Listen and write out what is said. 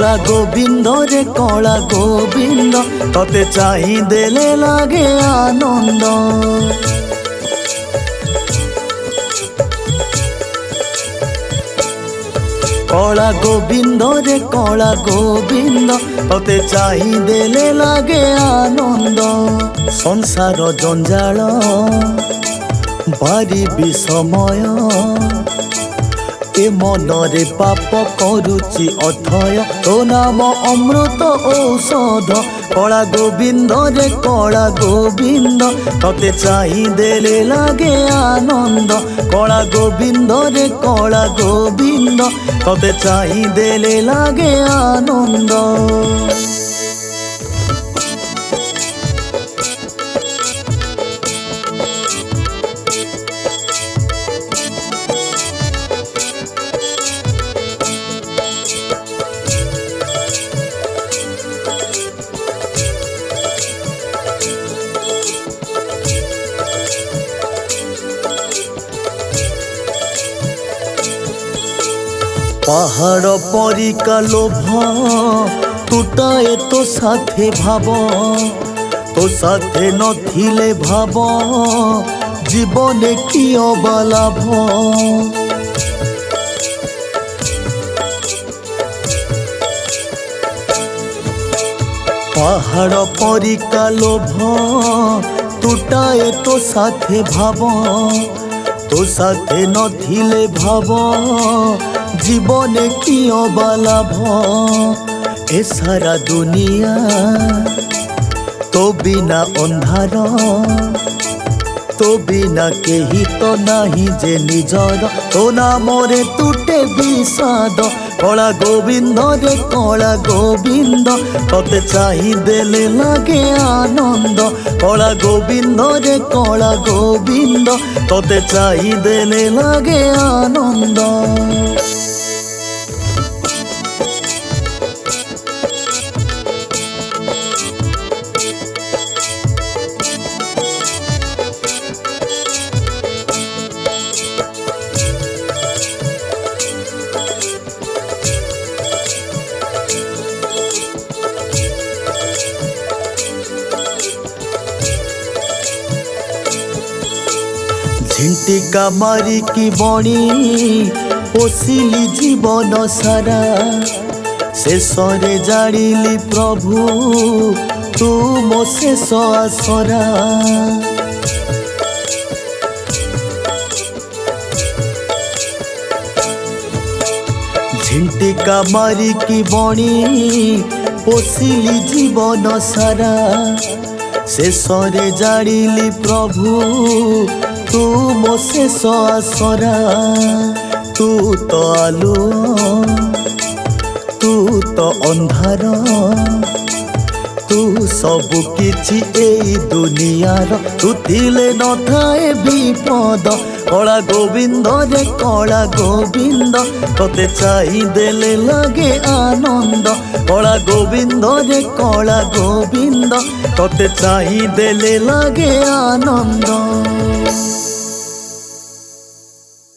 कला गोविंद रे कला गोविंद तते चाहि देले लागे आनंद। कला गोविंद रे कला गोविंद तते चाहि देले लागे आनंद। संसार जंजाल बारी विषमय ए मनरे पाप करुचि अथय तो नाम अमृत औषध। कला गोविंद रे कला गोविंद तते चाहि देले लागे आनंद। कला गोविंद रे कला गोविंद तते चाहि देले लागे आनंद। पहाड़ परिका लोभ टूटाए तो साथे भाव तो साथे नथिले भाव जीवने कि अबा लाभ। पहाड़ परिका लोभ टूटाए तो साथे भाव तो साथे नथिले भाव जीवने कि अबा लाभ। ए सारा दुनिया तो बिना अंधार तो बिना केही तो नाही जे निजर तो नामरे तुटे विषाद। कला गोविंद रे कला गोविंद तते चाहि देले लागे आनंद। कला गोविंद रे कला गोविंद तते चाहि देले लागे आनंद। झिंटिका मारी की बणी पोषिली जीवन सारा शेषरे जानिली प्रभु तू मो शेष आसरा। झिंटिका मारी की बणी पोषिली जीवन सारा शेषरे जानिली प्रभु तू मो शेष आसरा। तू तो आलू तू तो अंधार तू सब किछि एई दुनियार तू थिले न थाए विपद। कला गोविंद रे कला गोविंद तते चाहि देले लागे आनंद। कला गोविंद रे कला गोविंद तते चाहि देले लागे आनंद।